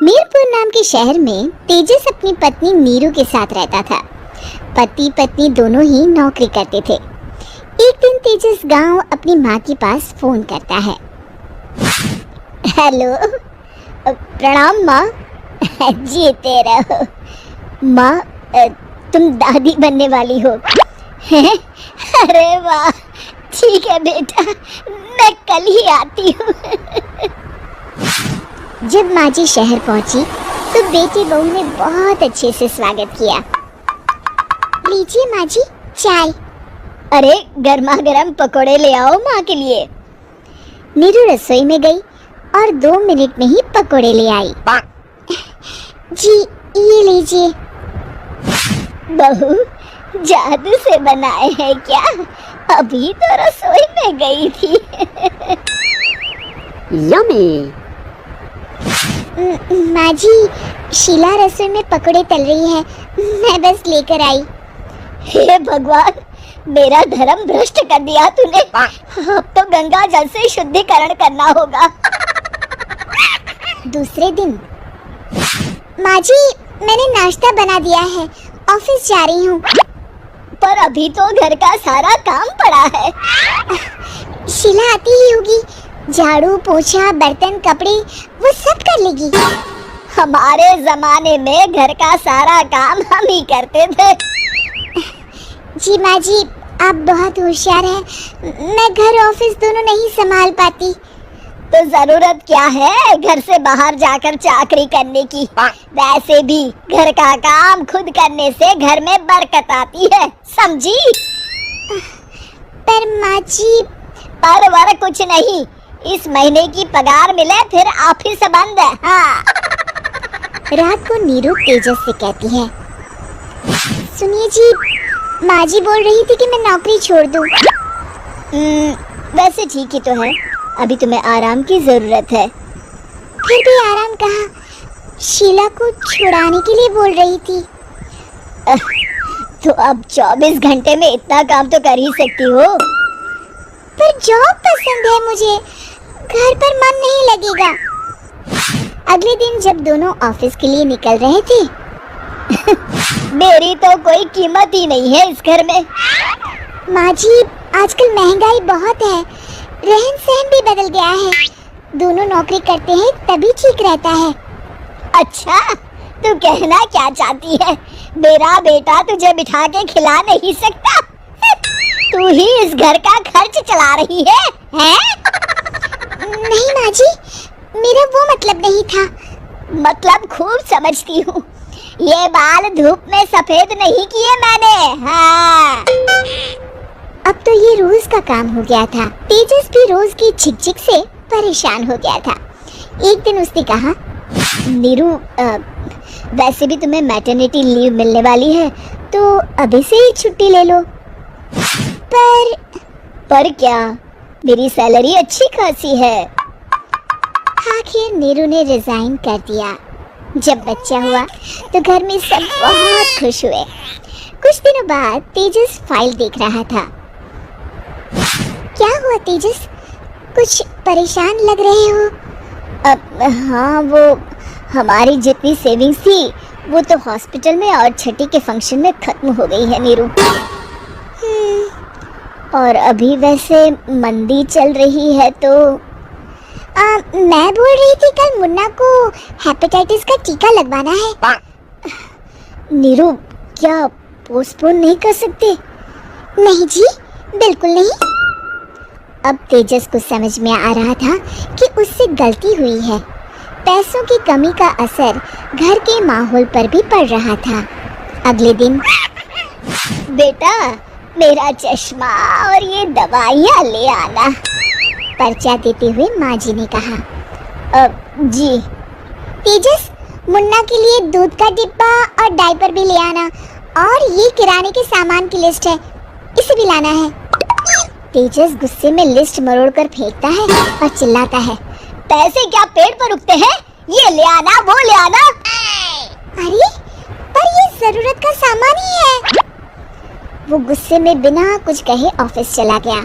मीरपुर नाम के शहर में तेजस अपनी पत्नी नीरू के साथ रहता था। पति पत्नी दोनों ही नौकरी करते थे। एक दिन तेजस गांव अपनी माँ के पास फोन करता है। हेलो, प्रणाम माँ। जीते रहो माँ, तुम दादी बनने वाली हो। अरे वाह, ठीक है बेटा, मैं कल ही आती हूँ। जब माँ जी शहर पहुंची तो बेटी बहू ने बहुत अच्छे से स्वागत किया। लीजिए माँ जी चाय। अरे गर्मा गर्म पकोड़े ले आओ माँ के लिए। नीरू रसोई में गई और 2 मिनट में ही पकोड़े ले आई। जी ये लीजिए। बहू जादू से बनाए हैं क्या? अभी तो रसोई में गई थी। यम्मी। माँ जी, शीला रसोई में पकोड़े तल रही है, मैं बस लेकर आई। हे भगवान, मेरा धर्म भ्रष्ट कर दिया तूने। अब तो गंगा जल से शुद्धिकरण करना होगा। दूसरे दिन, माँ जी मैंने नाश्ता बना दिया है, ऑफिस जा रही हूँ। पर अभी तो घर का सारा काम पड़ा है। शीला आती ही होगी, झाड़ू पोछा बर्तन कपड़े वो सब कर लेगी। हमारे जमाने में घर का सारा काम हम ही करते थे। जी माँ जी, आप बहुत होशियार हैं, मैं घर ऑफिस दोनों नहीं संभाल पाती। तो जरूरत क्या है घर से बाहर जाकर चाकरी करने की? वैसे भी घर का काम खुद करने से घर में बरकत आती है, समझी? पर माँ जी, पर वर कुछ नहीं, इस महीने की पगार मिले फिर ऑफिस बंद है। हाँ। रात को नीरू तेजस से कहती है, सुनिए जी, माँ जी बोल रही थी कि मैं नौकरी छोड़ दूं। वैसे ठीक ही तो है, अभी तुम्हें आराम की जरूरत है। फिर भी आराम कहाँ, शीला को छुड़ाने के लिए बोल रही थी। तो अब 24 घंटे में इतना काम तो कर ही सकती हो। पर जॉब पसंद है मुझे, घर पर मन नहीं लगेगा। अगले दिन जब दोनों ऑफिस के लिए निकल रहे थे, मेरी तो कोई कीमत ही नहीं है इस घर में। माँ जी, आजकल महंगाई बहुत है, रहन सहन भी बदल गया है, दोनों नौकरी करते हैं तभी ठीक रहता है। अच्छा, तू कहना क्या चाहती है? मेरा बेटा तुझे बिठा के खिला नहीं सकता? तू ही इस घर का खर्च चला रही है, हैं? नहीं माँ जी, मेरा वो मतलब नहीं था। मतलब खूब समझती हूँ, ये बाल धूप में सफेद नहीं किए मैंने। हाँ। अब तो ये रोज का काम हो गया था। तेजस भी रोज की झिकझिक से परेशान हो गया था। एक दिन उसने कहा, नीरू, वैसे भी तुम्हें मैटरनिटी लीव मिलने वाली है, तो अभी से ही छुट्टी ले लो। पर क्या, मेरी सैलरी अच्छी खासी है। आखिर नीरू ने रिजाइन कर दिया। जब बच्चा हुआ तो घर में सब बहुत खुश हुए। कुछ दिनों बाद तेजस फाइल देख रहा था। क्या हुआ तेजस, कुछ परेशान लग रहे हो? हाँ, वो हमारी जितनी सेविंग्स थी वो तो हॉस्पिटल में और छठी के फंक्शन में खत्म हो गई है नीरू। और अभी वैसे मंदी चल रही है तो मैं बोल रही थी कल मुन्ना को हेपेटाइटिस का टीका लगवाना है। नीरू, क्या पोस्टपोन नहीं कर सकते? नहीं जी, बिल्कुल नहीं। अब तेजस को समझ में आ रहा था कि उससे गलती हुई है। पैसों की कमी का असर घर के माहौल पर भी पड़ रहा था। अगले दिन, बेटा मेरा चश्मा और ये दवाइयाँ ले आना, पर्चा देते हुए माँ जी ने कहा। जी। तेजस, मुन्ना के लिए दूध का डिब्बा और डायपर भी ले आना, और ये किराने के सामान की लिस्ट है, इसे भी लाना है। तेजस गुस्से में लिस्ट मरोड़ कर फेंकता है और चिल्लाता है, पैसे क्या पेड़ पर उगते हैं? ये ले आना, वो ले आना। अरे पर ये जरूरत का सामान ही है। वो गुस्से में बिना कुछ कहे ऑफिस चला गया।